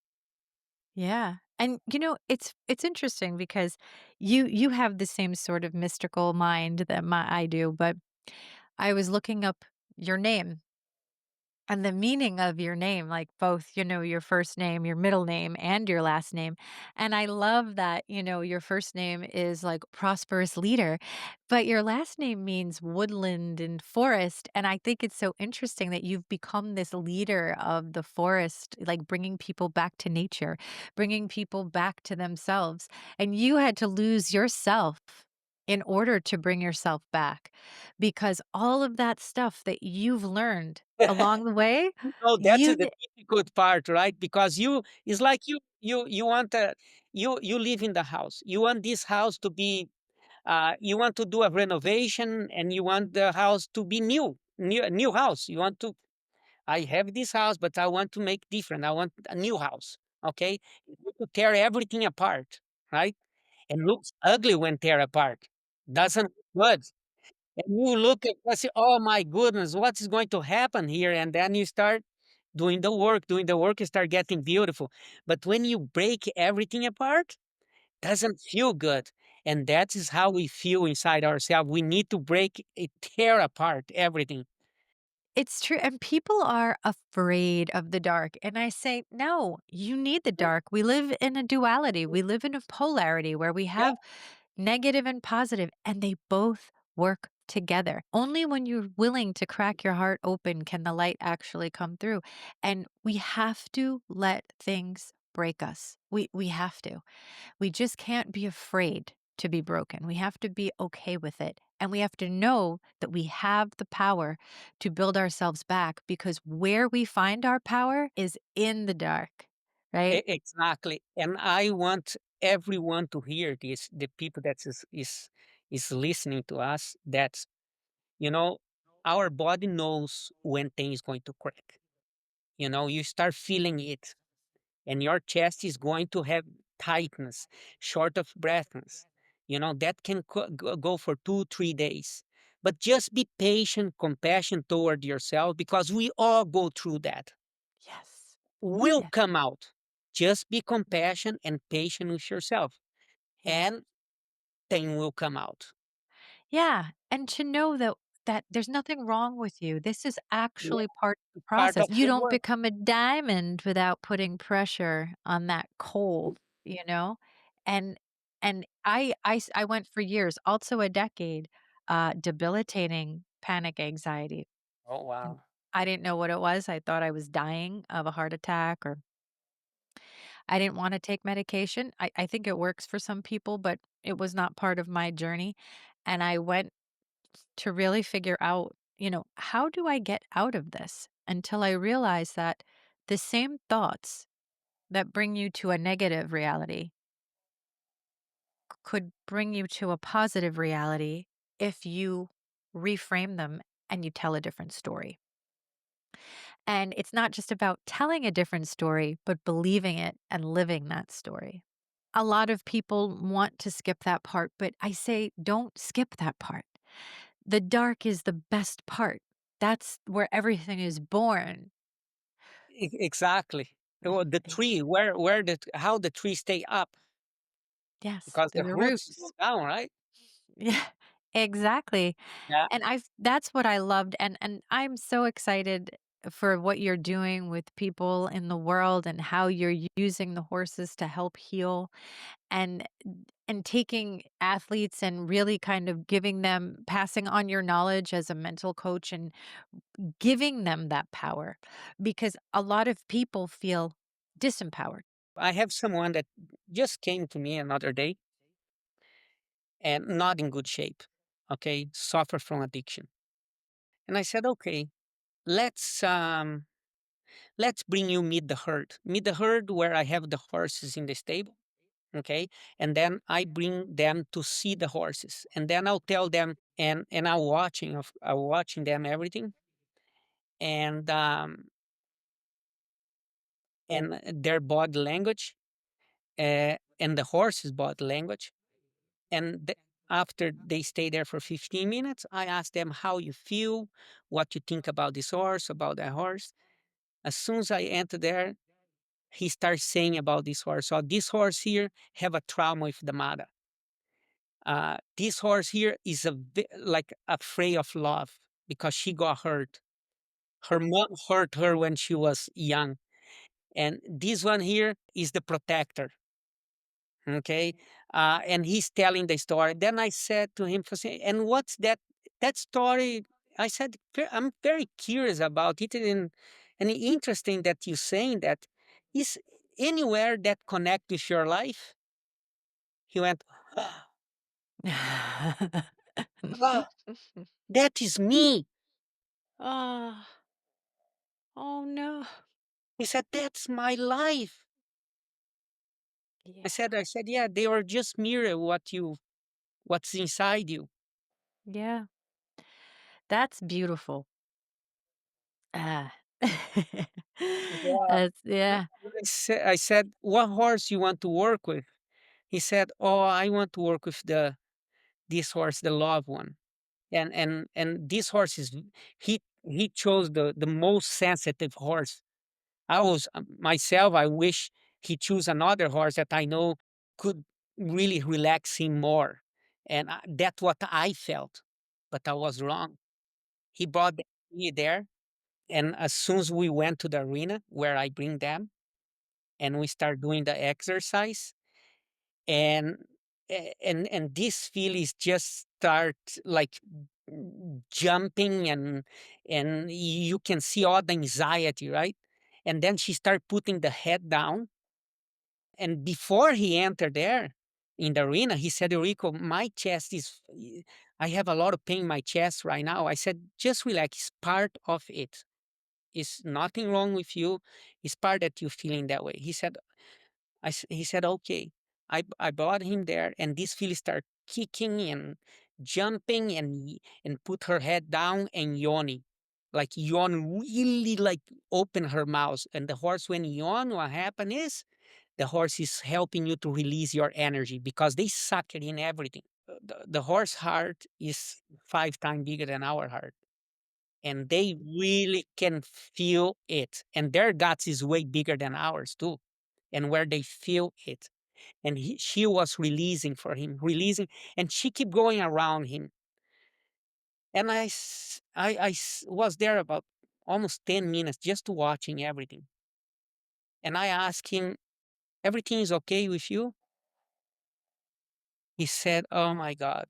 Yeah. And it's interesting because you have the same sort of mystical mind that I do, but I was looking up your name And the meaning of your name, like both, your first name, your middle name, and your last name. And I love that, your first name is like prosperous leader, but your last name means woodland and forest. And I think it's so interesting that you've become this leader of the forest, like bringing people back to nature, bringing people back to themselves. And you had to lose yourself in order to bring yourself back because all of that stuff that you've learned along the way, No, that's you the difficult part, right? Because you it's like you want you live in the house. You want this house to be you want to do a renovation and you want the house to be new house. You want to I have this house, but I want to make different. I want a new house. Okay, you need to tear everything apart, right? And looks ugly when tear apart. Doesn't look good. And you look at and say, "Oh my goodness, what is going to happen here?" And then you start doing the work, you start getting beautiful. But when you break everything apart, doesn't feel good. And that is how we feel inside ourselves. We need to break it, tear apart everything. it's true, and people are afraid of the dark, and I say, "No, you need the dark." We live in a duality, we live in a polarity where we Yeah, have negative and positive, and they both work together. Only when you're willing to crack your heart open can the light actually come through, and we have to let things break us. We have to. We just can't be afraid to be broken. We have to be okay with it. And we have to know that we have the power to build ourselves back because where we find our power is in the dark, right? exactly. And I want everyone to hear this, the people that is listening to us, that you know, our body knows when things is going to crack. You start feeling it and your chest is going to have tightness, short of breathness. That can go for 2, 3 days. But just be patient, compassion toward yourself because we all go through that. Yes. Will Yeah. come out. Just be compassion and patient with yourself, Yeah. and thing will come out. Yeah. And to know that there's nothing wrong with you. This is Yeah, actually part of the part process. of You the don't work. become a diamond without putting pressure on that coal, you know? And I went for years, also a decade, debilitating panic anxiety. Oh And wow. I didn't know what it was. I thought I was dying of a heart attack or I didn't want to take medication. I think it works for some people, but it was not part of my journey. And I went to really figure out, how do I get out of this? Until I realized that the same thoughts that bring you to a negative reality could bring you to a positive reality if you reframe them and you tell a different story. And it's not just about telling a different story, but believing it and living that story. A lot of people want to skip that part, but I say don't skip that part. The dark is the best part. That's where everything is born. Exactly. Well, the Eh, tree, where the how the tree stay up Yes, because through the the roots go roots. down, right? Yeah, exactly. Yeah. And I've that's what I loved, and I'm so excited for what you're doing with people in the world and how you're using the horses to help heal and taking athletes and really kind of giving them passing on your knowledge as a mental coach and giving them that power because a lot of people feel disempowered. I have someone that just came to me another day and not in good shape. Okay, suffer from addiction. And I said, okay, let's um let's bring you meet the herd. Meet the herd where I have the horses in the stable. Okay. And then I bring them to see the horses. And then I'll tell them and I'm watching them everything. And their body language, and the horse's body language. And after they stay there for 15 minutes, I ask them how you feel, what you think about this horse, about that horse. As soon as I enter there, he starts saying about this horse. So this horse here have a trauma with the mother. This horse here is like afraid of love because she got hurt. Her mom hurt her when she was young, and this one here is the protector. Okay, and he's telling the story. Then I said to him, "And what's that story?" I said, I'm very curious about it, and interesting that you're saying that. Is anywhere that connect with your life?" He went, "Ah, that is me." Oh, oh no. He said, "That's my life." Yeah. I said, "Yeah, they are just mirror what's inside you." Yeah. That's beautiful. Ah. Yeah. That's yeah. I said, "What horse you want to work with?" He said, "Oh, I want to work with this horse, the love one." And this horse is he chose the most sensitive horse. I was myself. I wish he choose another horse that I know could really relax him more, and that's what I felt, but I was wrong. He brought me there, and as soon as we went to the arena where I bring them, and we start doing the exercise, and and these feelings just start like jumping, and you can see all the anxiety, right? And then she start putting the head down, and before he entered there in the arena, he said, "Eurico, my chest is I have a lot of pain in my chest right now." I said, "Just relax, it's part of it. It's nothing wrong with you. It's part that you're feeling that way." He said, "Okay." I brought him there, and this filly started kicking and jumping, and put her head down and yawning, like yawn, really like open her mouth. And the horse, when yawn, what happened is the horse is helping you to release your energy because they suck it in everything. The horse heart is 5 times bigger than our heart, and they really can feel it. And their guts is way bigger than ours too, and where they feel it. And she was releasing for him, releasing, and she kept going around him. And was there about almost 10 minutes just watching everything. And I asked him, "Everything is okay with you?" He said, "Oh my God,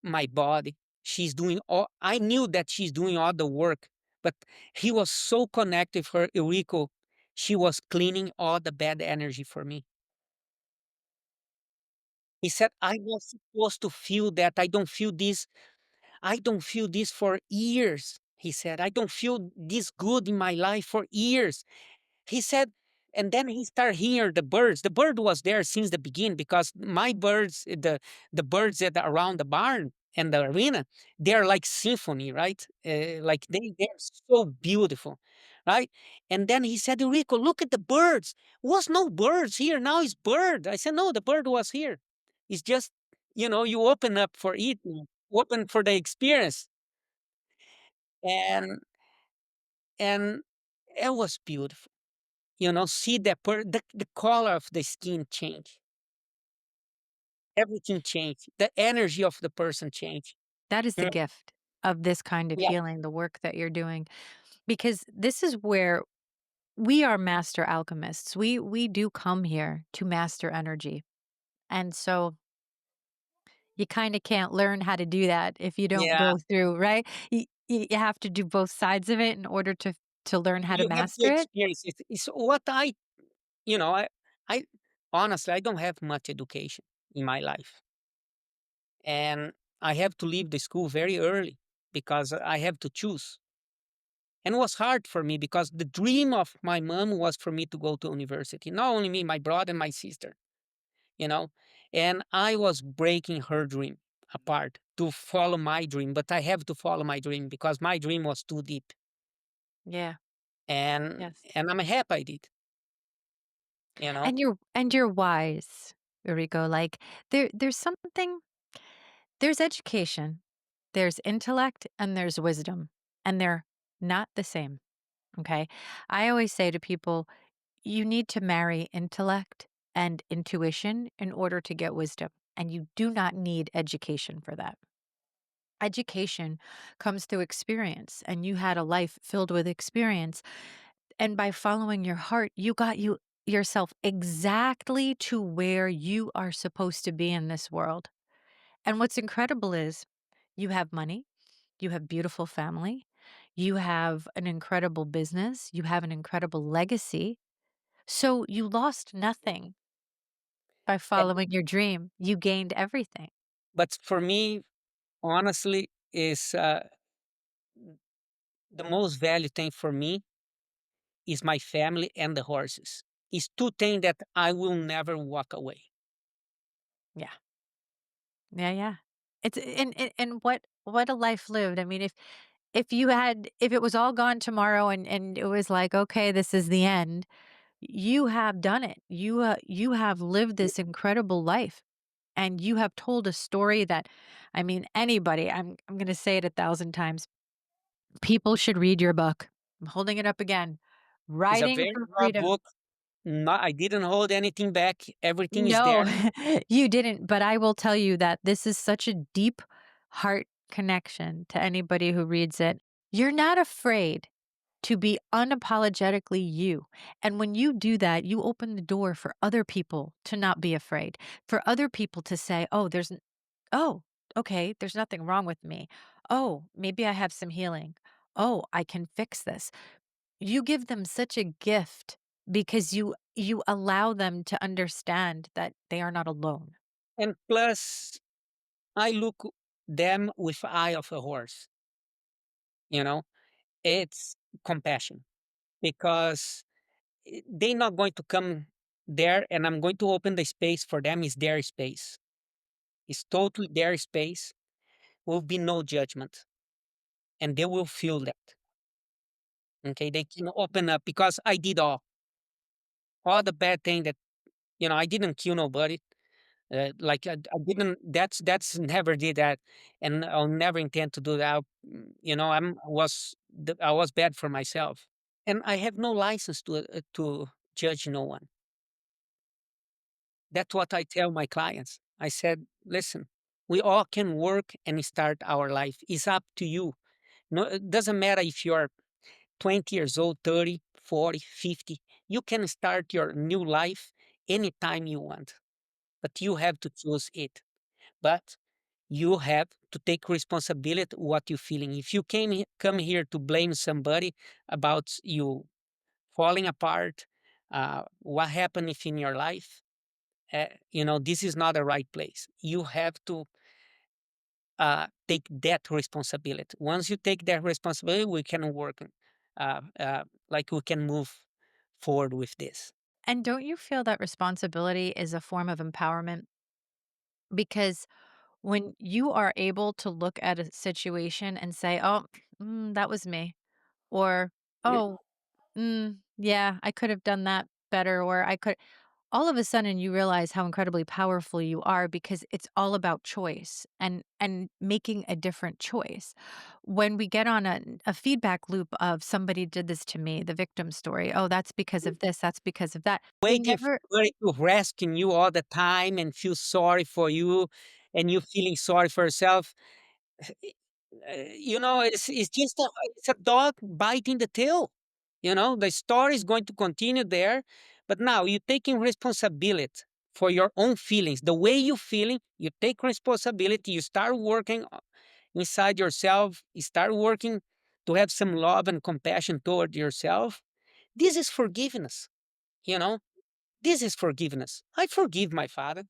my body. She's doing all." I knew that she's doing all the work, but he was so connected with her, Eurico. She was cleaning all the bad energy for me. He said, "I was supposed to feel that. I don't feel this. I don't feel this for years." He said, "I don't feel this good in my life for years." He said, and then he started hearing the birds. The bird was there since the beginning because my birds, the birds that are around the barn and the arena, they're like symphony, right? Like they're so beautiful, right? And then he said, "Rico, look at the birds. Was no birds here. Now it's bird." I said, "No, the bird was here. It's just, you open up for it, open for the experience." And and it was beautiful. See the color of the skin change. Everything changed. The energy of the person changed. That is the Mm. gift of this kind of Yeah, healing, the work that you're doing, because this is where we are master alchemists. We do come here to master energy. And so you kind of can't learn how to do that if you don't yeah. go through, right? You have to do both sides of it in order to learn how to You have to master it. experience it. It's what you know, I honestly, I don't have much education in my life, and I have to leave the school very early because I have to choose. And it was hard for me because the dream of my mom was for me to go to university. Not only me, my brother and my sister. you know and I was breaking her dream apart to follow my dream, but I have to follow my dream because my dream was too deep, Yeah. and Yes. and I'm happy I did you know And you're wise, Eureka. Like there's something there's education, there's intellect, and there's wisdom, and they're not the same. Okay. I always say to people, you need to marry intellect and intuition in order to get wisdom, and you do not need education for that. Education comes through experience, and you had a life filled with experience. And by following your heart, you got yourself exactly to where you are supposed to be in this world. And what's incredible is you have money, you have beautiful family, you have an incredible business, you have an incredible legacy. So you lost nothing by And following your dream. You gained everything. but for me, honestly, is the most value thing for me is my family and the horses. It's two things that I will never walk away. Yeah. Yeah, yeah. It's and what a life lived. I mean, if it was all gone tomorrow and it was like, okay, this is the end, you have done it. You have lived this incredible life, and you have told a story that, I mean, anybody, I'm going to say it 1,000 times. People should read your book. I'm holding it up again. It's a Writing very for raw Freedom. book. Not, I didn't hold anything back. Everything is No, there. you didn't, but I will tell you that this is such a deep heart connection to anybody who reads it. You're not afraid to be unapologetically you. And when you do that, you open the door for other people to not be afraid, for other people to say, oh, okay, there's nothing wrong with me. Oh, maybe I have some healing. Oh, I can fix this. You give them such a gift because you allow them to understand that they are not alone. And plus, I look them with eye of a horse. You know, it's compassion because they're not going to come there, and I'm going to open the space for them. Is their space. It's totally their space. Will be no judgment, and they will feel that. Okay, they can open up because I did all the bad thing that I didn't kill nobody. Like I didn't. That's never did that, and I'll never intend to do that. I was bad for myself, and I have no license to judge no one. That's what I tell my clients. I said, listen, we all can work and start our life. It's up to you. No, it doesn't matter if you're 20 years old, 30, 40, 50. You can start your new life anytime you want, but you have to choose it. But you have to take responsibility what you're feeling. If you come here to blame somebody about you falling apart, what happened if in your life, this is not the right place. You have to take that responsibility. Once you take that responsibility, we can work, like we can move forward with this. And don't you feel that responsibility is a form of empowerment? Because when you are able to look at a situation and say, "Oh, that was me," or Yeah. "Oh, yeah, I could have done that better," or "I could," all of a sudden you realize how incredibly powerful you are because it's all about choice and making a different choice. When we get on a feedback loop of somebody did this to me, the victim story, oh, that's because of this, that's because of that. We Waiting for never somebody to rescue you all the time and feel sorry for you, and you feeling sorry for yourself. It's just it's a dog biting the tail. The story is going to continue there, but now you're taking responsibility for your own feelings. The way you're feeling, you take responsibility. You start working inside yourself. You start working to have some love and compassion toward yourself. This is forgiveness. You know, this is forgiveness. I forgive my father.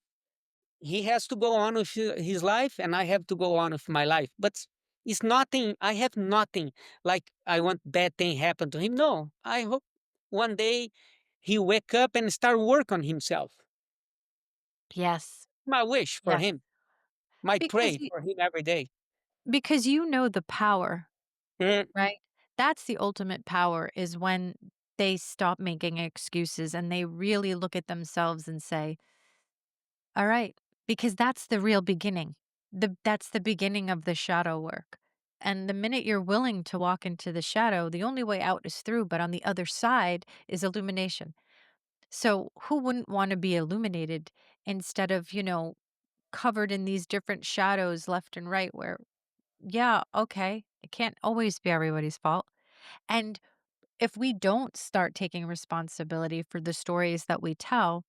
He has to go on with his life, and I have to go on with my life. But it's nothing. I have nothing like I want bad thing happen to him. No, I hope one day he wake up and start work on himself. Yes. My wish for Yes. him. My Because pray for him every day. you know the power, Mm. right? That's the ultimate power is when they stop making excuses and they really look at themselves and say, "All right," because that's the real beginning. That's the beginning of the shadow work. And the minute you're willing to walk into the shadow, the only way out is through, but on the other side is illumination. So, who wouldn't want to be illuminated instead of, covered in these different shadows left and right where Yeah, okay. It can't always be everybody's fault. And if we don't start taking responsibility for the stories that we tell,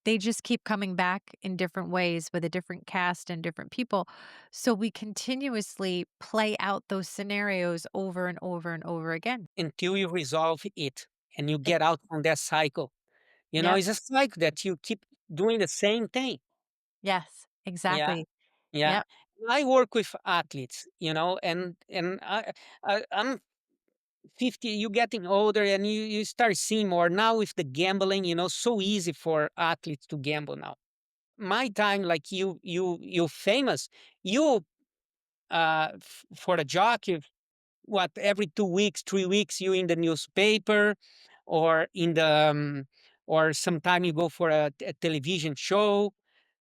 they just keep coming back in different ways with a different cast and different people. So we continuously play out those scenarios over and over and over again. until you resolve it and you Ex- get out from that cycle. You know, Yep. it's a cycle that you keep doing the same thing. Yes, Yeah, exactly. yeah. Yep. I work with athletes, and I'm 50. You're getting older, and you start seeing more now with the gambling. So easy for athletes to gamble now. My time, like you famous, you for a jockey, what, every 2 weeks, 3 weeks, you in the newspaper, or in the or sometime you go for a television show,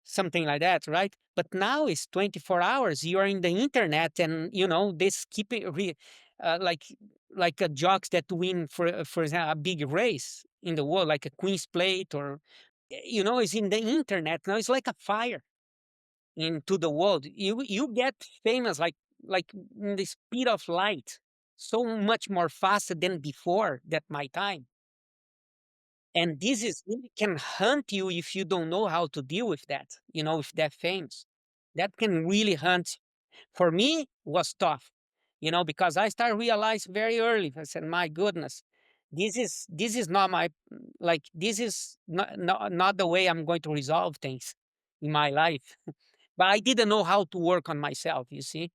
something like that, right? But now it's 24 hours. You are in the internet, and this keeping like a jocks that win, for example, a big race in the world, like a Queen's Plate, or is in the internet now. It's like a fire into the world. You get famous like in the speed of light, so much more faster than before that my time. And this is really can hunt you if you don't know how to deal with that, with that famous. That can really hunt. For me, was tough, because I started realize very early. I said, my goodness, this is not my, like, this is not the way I'm going to resolve things in my life. But I didn't know how to work on myself, you see,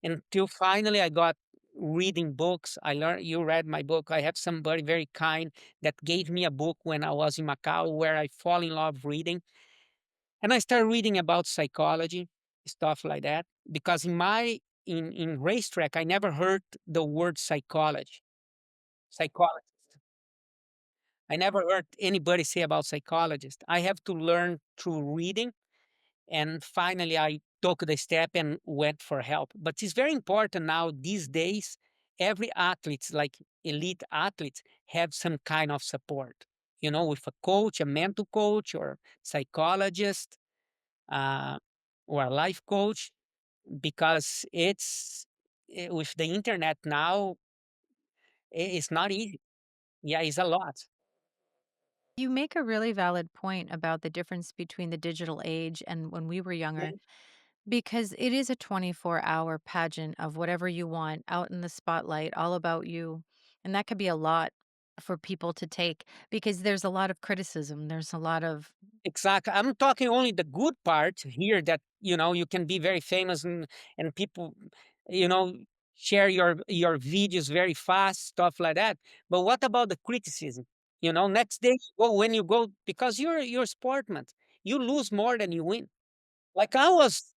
until finally I got reading books. I learned, you read my book. I have somebody very kind that gave me a book when I was in Macau where I fall in love reading. And I started reading about psychology, stuff like that. Because in racetrack, I never heard the word psychology. Psychologist. I never heard anybody say about psychologist. I have to learn through reading, and finally I took the step and went for help. But it's very important now these days. Every athletes, like elite athletes, have some kind of support, with a coach, a mental coach, or psychologist, uh, or a life coach, because with the internet now, it's not easy. Yeah, it's a lot. You make a really valid point about the difference between the digital age and when we were younger, Mhm. because it is a 24-hour pageant of whatever you want out in the spotlight, all about you. And that could be a lot for people to take because there's a lot of criticism. There's a lot of, Exactly. I'm talking only the good part here, that you can be very famous, and people, you know share your videos very fast, stuff like that. But what about the criticism? Next day, well, when you go, because you're a sportsman, you lose more than you win. Like I was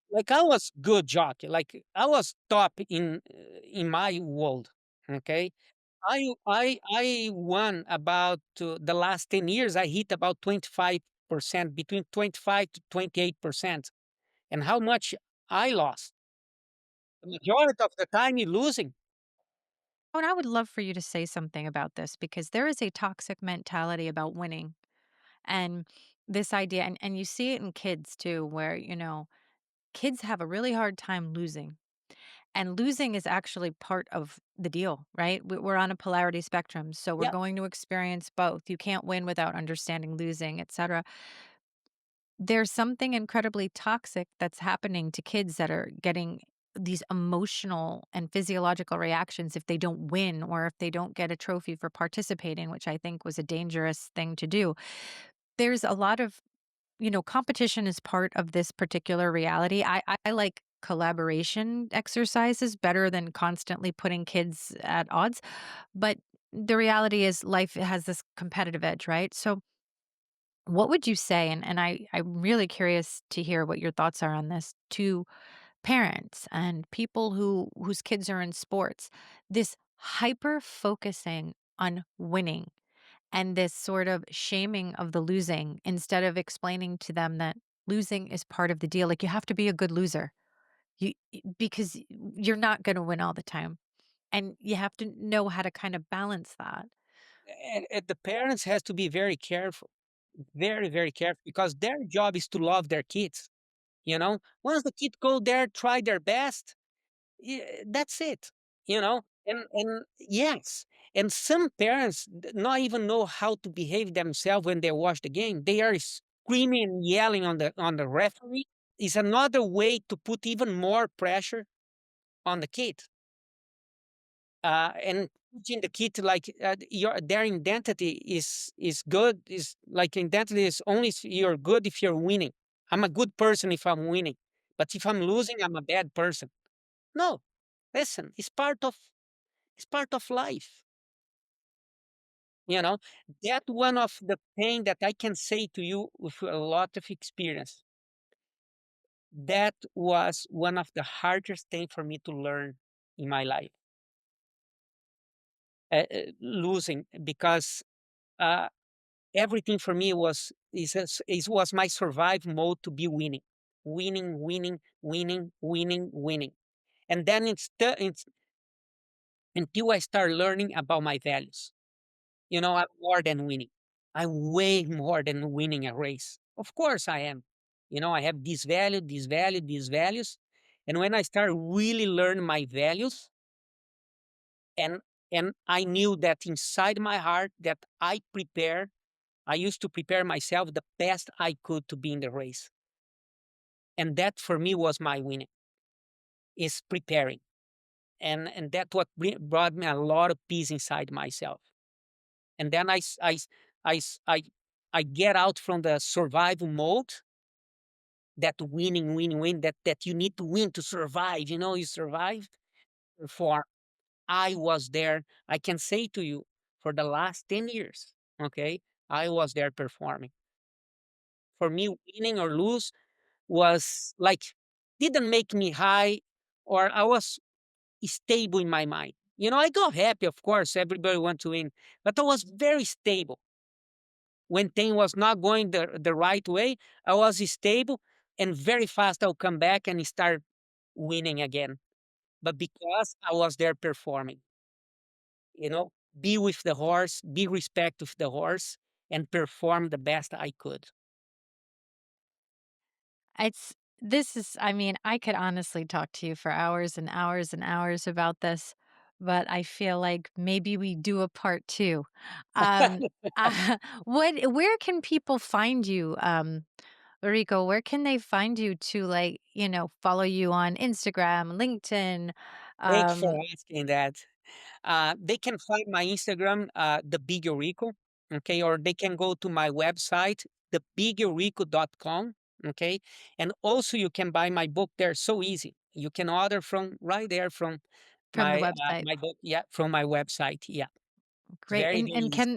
good jockey. Like I was top in my world. Okay. I won about, the last 10 years, I hit about 25%, between 25 to 28%. And how much I lost? The majority of the time you're losing. oh, and I would love for you to say something about this because there is a toxic mentality about winning and this idea, and you see it in kids too, where, kids have a really hard time losing. And losing is actually part of the deal, right? We're on a polarity spectrum, so we're Yeah, going to experience both. You can't win without understanding losing, etc. There's something incredibly toxic that's happening to kids that are getting these emotional and physiological reactions if they don't win or if they don't get a trophy for participating, which I think was a dangerous thing to do. There's a lot of, competition is part of this particular reality. I like collaboration exercises better than constantly putting kids at odds. But the reality is life has this competitive edge, right? So what would you say, and I'm really curious to hear what your thoughts are on this, to parents and people whose kids are in sports, this hyper focusing on winning and this sort of shaming of the losing instead of explaining to them that losing is part of the deal. Like you have to be a good loser. Because you're not going to win all the time and you have to know how to kind of balance that. and the parents has to be very careful, very, very careful, because their job is to love their kids. Once the kid go there, try their best. That's it, you know? And yes, and some parents not even know how to behave themselves when they watch the game. They are screaming and yelling on the referee. Is another way to put even more pressure on the kid. And teaching the kid like their identity is good, is like identity is only you're good if you're winning. I'm a good person if I'm winning, but if I'm losing, I'm a bad person. No, listen, it's part of life. You know, that one of the thing that I can say to you with a lot of experience. That was one of the hardest thing for me to learn in my life, losing, because uh, everything for me was my survive mode to be winning, winning, winning, winning, winning, winning, and then it's until I start learning about my values. You know, I'm more than winning. I'm way more than winning a race. Of course I am. You know, I have this value, this value, these values. And when I start really learn my values, and I knew that inside my heart that I used to prepare myself the best I could to be in the race. And that for me was my winning, is preparing. And that what brought me a lot of peace inside myself. And then I s- I get out from the survival mode, that winning, win, win, that you need to win to survive. You know, you survive. For I was there. I can say to you, for the last 10 years, okay, I was there performing. For me, winning or lose was like didn't make me high, or I was stable in my mind. You know, I got happy, of course. Everybody want to win, but I was very stable. When thing was not going the right way, I was stable, and very fast I'll come back and start winning again. But because I was there performing, you know, be with the horse, be respect with the horse, and perform the best I could. It's this is I mean, I could honestly talk to you for hours and hours and hours about this, but I feel like maybe we do a part 2. Um, where can people find you, Eurico? Where can they find you to, like, follow you on Instagram, LinkedIn? Thank you Um, for asking that. They can find my Instagram, the Big Eurico, okay, or they can go to my website, thebigeurico.com, okay, and also you can buy my book there. So easy. You can order from right there from from the my website. my book, yeah, from my website. Yeah, it's Great. very And very and easy.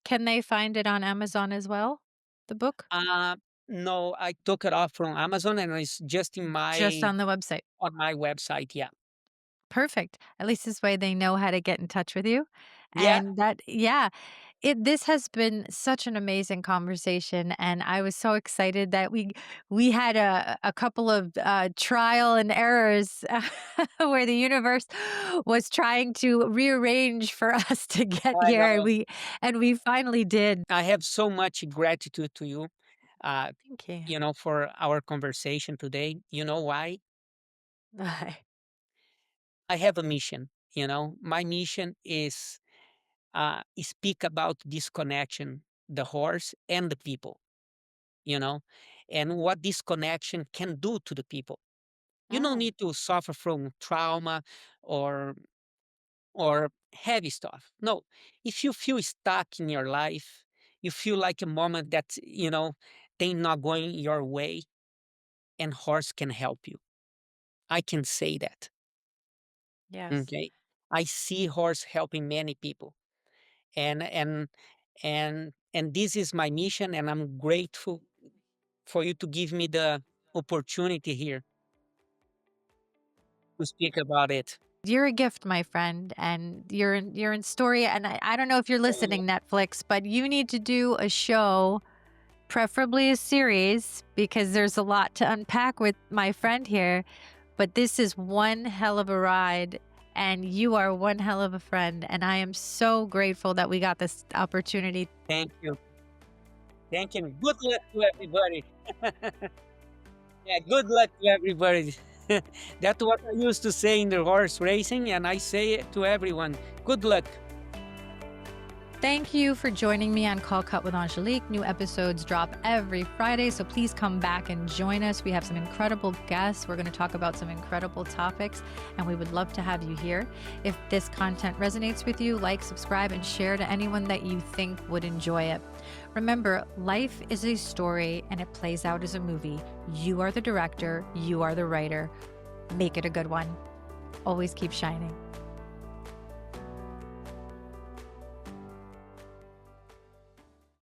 can they find it on Amazon as well? The book? Uh, no, I took it off from Amazon and it's just in Just my on the website. on my website. Yeah, Perfect. At least this way they know how to get in touch with you. yeah. And that yeah, this has been such an amazing conversation, and I was so excited that we had a couple of trial and errors where the universe was trying to rearrange for us to get I here, and know. we finally did. I have so much gratitude to you. Uh, Thank you. you know, for our conversation today. You know why? Bye. I have a mission. You know, my mission is speak about this connection, the horse and the people. You know, and what this connection can do to the people. You don't Oh, need to suffer from trauma or heavy stuff. No, if you feel stuck in your life, you feel like a moment that things not going your way, and horse can help you. I can say that. yes. Okay, I see horse helping many people, and this is my mission, and I'm grateful for you to give me the opportunity here to speak about it. You're a gift, my friend, and you're in story. And I don't know if you're Oh, listening, Netflix, but you need to do a show, preferably a series, because there's a lot to unpack with my friend here. But this is one hell of a ride, and you are one hell of a friend. And I am so grateful that we got this opportunity. thank you, thank you. Good luck to everybody. Yeah, good luck to everybody. That's what I used to say in the horse racing, and I say it to everyone. Good luck. Thank you for joining me on Call Cut with Angelique. New episodes drop every Friday, so please come back and join us. We have some incredible guests. We're going to talk about some incredible topics, and we would love to have you here. If this content resonates with you, like, subscribe, and share to anyone that you think would enjoy it. Remember, life is a story, and it plays out as a movie. You are the director. You are the writer. Make it a good one. Always keep shining.